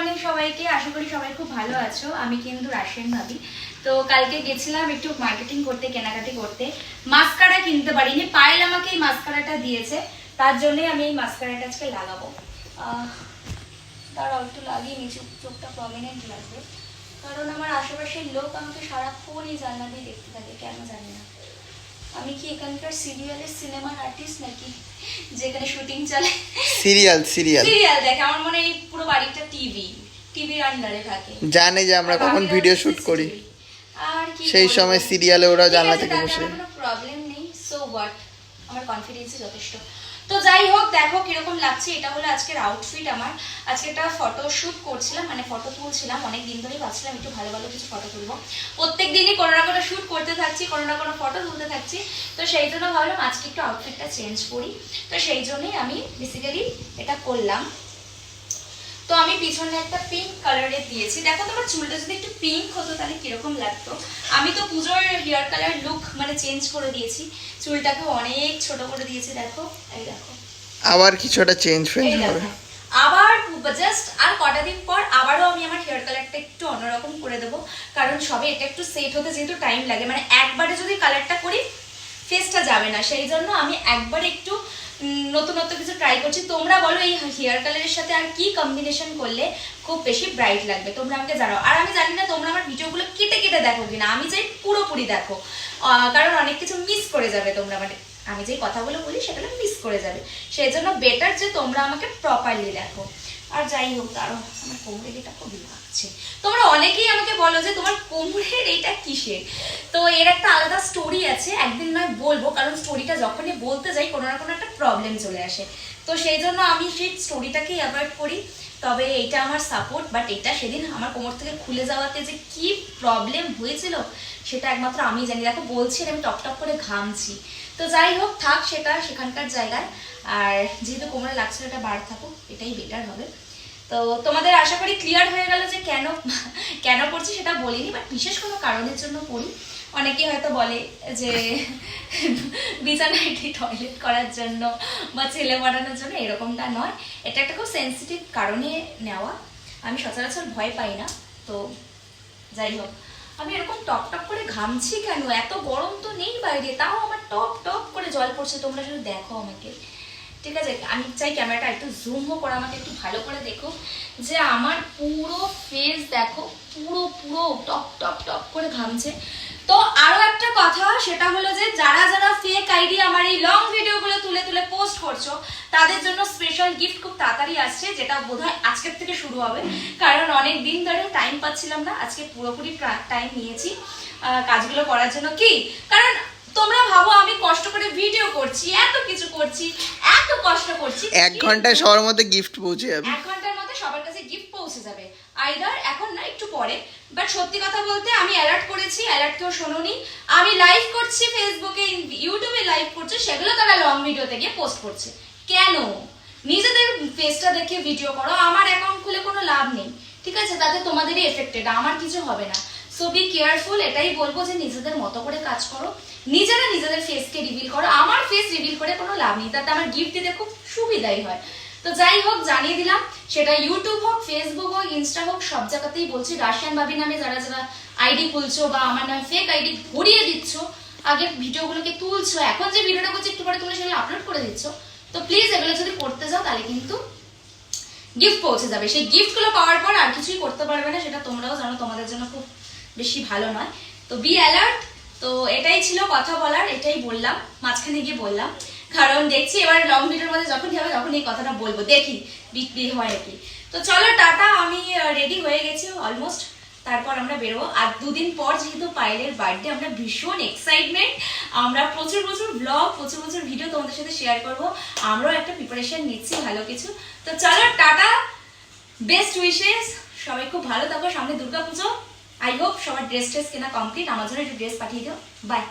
Morning সবাইকে, আশা করি সবাই খুব ভালো আছো। আমি কিন্তু রাশিয়ান ভাবি। তো কালকে গেছিলাম একটু মার্কেটিং করতে, কেনাকাটি করতে। মাস্কারা কিনতে পারিনি, পায়েল আমাকে এই মাস্কারাটা দিয়েছে, তার জন্যই আমি এই মাস্কারাটা আজকে লাগাবো। দাঁড়াও একটু লাগিয়ে নিচে, চোখটা প্রমিনেন্ট লাগবে, কারণ আমার আশেপাশের লোক আমাকে সারাক্ষণই জানলা দিয়ে দেখতে থাকে, কেন জানি না। আমি কি এখানকার সিরিয়ালের সিনেমার আর্টিস্ট নাকি, যেখানে শুটিং চলে? সিরিয়াল দেখে আমার মনে হয় পুরো বাড়িটা টিভির আন্ডারে থাকে, জানে যে আমরা কখন ভিডিও শুট করি, আর কি সেই সময় সিরিয়ালে ওরা জানলা থেকে বসে। কোনো প্রবলেম নেই, সো হোয়াট, আমার কনফিডেন্সই যথেষ্ট। তো যাই হোক, দেখো কিরকম লাগছে। এটা হলো আজকের আউটফিট আমার। আজকে একটা ফটো শুট করছিলাম, মানে ফটো তুলছিলাম, অনেক দিন ধরেই ভাবছিলাম একটু ভালো ভালো কিছু ফটো তুলবো। প্রত্যেক দিনই কোনো না কোনো শুট করতে থাকছি, কোনো না কোনো ফটো তুলতে থাকছি। তো সেই জন্য ভাবলাম আজকে একটু আউটফিটটা চেঞ্জ করি। তো সেই জন্যই আমি বেসিক্যালি এটা করলাম। তো আমি পিছনে একটা পিঙ্ক কালারের দিয়েছি। দেখো তোমার চুলটা যদি একটু পিঙ্ক হতো তাহলে কিরকম লাগতো। আমি তো পুজোর হেয়ার কালার লুক মানে চেঞ্জ করে দিয়েছি, চুলটাকে অনেক ছোট করে দিয়েছি। দেখো, এই দেখো, আবার কিছুটা চেঞ্জ হবে। আবার জাস্ট আর কটা দিন পর আবারও আমি আমার হেয়ার কালারটা একটু অন্যরকম করে দেবো, কারণ সবে এটা একটু সেট হতে যেহেতু টাইম লাগে, মানে একবারে যদি কালারটা করি ফেসটা যাবে না, সেই জন্য আমি একবারে একটু নতুনত্ব কিছু ট্রাই করছি। তোমরা বলো এই হেয়ার কালারের সাথে আর কি কম্বিনেশন করলে খুব বেশি ব্রাইট লাগবে, তোমরা আমাকে জানাও। আর আমি জানি না তোমরা আমার ভিডিওগুলো কেটে কেটে দেখো কিনা, আমি চাই পুরোপুরি দেখো, কারণ অনেক কিছু মিস করে যাবে তোমরা, মানে আমি যেই কথাগুলো বলি সেগুলো মিস করে যাবে। সেই জন্য বেটার যে তোমরা আমাকে প্রপারলি দেখো। আর যাই হোক, তারও আমার কোমরের এটা খুব লাগছে। তোমরা অনেকেই আমাকে বলো যে তোমার কোমরের এইটা কিসের। তো এর একটা আলাদা স্টোরি আছে, একদিন নয় বলবো, কারণ স্টোরিটা যখনই বলতে যাই কোনো না কোনো একটা প্রবলেম চলে আসে। তো সেই জন্য আমি সেই স্টোরিটাকেই অ্যাভয়েড করি। তবে এটা আমার সাপোর্ট, বাট এটা সেদিন আমার কোমর থেকে খুলে যাওয়াতে যে কি প্রবলেম হয়েছিল সেটা একমাত্র আমি জানি। দেখো বলছি আমি টপ টপ করে ঘামছি। তো যাই হোক, থাক সেটা সেখানকার জায়গায়। আর যেহেতু কোমরে লাগছে এটা বার থাকুক, এটাই বেটার হবে। তো তোমাদের আশা করি ক্লিয়ার হয়ে গেল যে কেন করছি সেটা বলিনি, বাট বিশেষ কোনো কারণের জন্য করি। অনেকেই হয়তো বলে যে বিছানায় টয়লেট করার জন্য বা ছেলে বানানোর জন্য, এরকমটা নয়। এটা একটা খুব সেন্সিটিভ কারণে নেওয়া, আমি সচরাচর ভয় পাই না। তো যাই হোক, আমি এরকম টপ টপ করে ঘামছি কেন, এত গরম তো নেই বাইরে, তাও আমার টপ টপ করে জল পড়ছে। তোমরা শুধু দেখো আমাকে, ঠিক আছে? আমি চাই ক্যামেরাটা একটু জুমও করে আমাকে একটু ভালো করে দেখো, যে আমার পুরো ফেস দেখো, পুরো পুরো টপ টপ টপ করে ঘামছে। তো আরো একটা কথা, সেটা হলো যে যারা যারা ফেক আইডি আমার এই লং ভিডিওগুলো তুলে তুলে পোস্ট করছো, তাদের জন্য স্পেশাল গিফট খুব তাড়াতাড়ি আসছে, যেটা বোধহয় আজকের থেকে শুরু হবে, কারণ অনেক দিন ধরে টাইম পাচ্ছিলাম না। আজকে পুরোপুরি টাইম নিয়েছি কাজগুলো করার জন্য। কি কারণ তোমরা ভাবো আমি কষ্ট করে ভিডিও করছি, এত কিছু করছি, এত কষ্ট করছি, 1 ঘন্টায় সবার মধ্যে গিফট পৌঁছে যাবে, 1 ঘন্টার মধ্যে সবার কাছে গিফট পৌঁছে যাবে, আইদার এখন না একটু পরে। বাট সত্যি কথা বলতে আমি অ্যালার্ট করেছি, অ্যালার্ট কেউ শোনোনি। আমি লাইভ করছি ফেসবুকে, ইউটিউবে লাইভ করছে, সেগুলো তারা লং ভিডিওতে গিয়ে পোস্ট করছে। কেন? নিজেদের ফেসটা দেখে ভিডিও করো, আমার অ্যাকাউন্ট খুলে কোনো লাভ নেই, ঠিক আছে? তাতে তোমাদেরই এফেক্টেড, আমার কিছু হবে না। সো বি কেয়ারফুল, এটাই বলবো যে নিজেদের মতো করে কাজ করো, নিজেরা নিজেদের ফেসকে রিভিল করো। আমার ফেস রিভিল করে কোনো লাভ নেই, তাতে আমার গিফট দিতে খুব সুবিধাই হয়। তো যাই হোক, জানিয়ে দিলাম, সেটা ইউটিউব হোক, ফেসবুক হোক, ইনস্টা হোক, সব জায়গাতেই বলছি। রাশিয়ান ভাবি নামে যারা যারা আইডি খুলছো বা আমার নামে ফেক আইডি ভরিয়ে দিচ্ছ, আগের ভিডিওগুলোকে তুলছো, এখন যে ভিডিওটা করছি একটু পরে তুলে সেগুলো আপলোড করে দিচ্ছ, তো প্লিজ এগুলো যদি করতে যাও তাহলে কিন্তু গিফট পৌঁছে যাবে। সেই গিফটগুলো পাওয়ার পর আর কিছুই করতে পারবে না, সেটা তোমরাও জানো, তোমাদের জন্য খুব বেশি ভালো নয়। তো বি অ্যালার্ট। তো এটাই ছিল কথা বলার, এটাই বললাম, মাঝখানে গিয়ে বললাম, কারণ দেখছি এবার লং ভিডিওর মধ্যে যখনই হবে তখন এই কথাটা বলবো, দেখি বিক্রি হয় নাকি। তো চলো টাটা, আমি রেডি হয়ে গেছি অলমোস্ট, তারপর আমরা বেরোবো। আর 2 দিন পর যেহেতু পায়েলের বার্থডে, আমরা ভীষণ এক্সাইটমেন্ট, আমরা প্রচুর প্রচুর ব্লগ, প্রচুর প্রচুর ভিডিও তোমাদের সাথে শেয়ার করবো, আমরাও একটা প্রিপারেশন নিচ্ছি ভালো কিছু। তো চলো টাটা, বেস্ট উইশেস, সবাই খুব ভালো থাকো। সামনে দুর্গাপুজো, আই হোপ সবার ড্রেস কেনা কমপ্লিট, আমার জন্য একটু ড্রেস পাঠিয়ে দিও। বাই।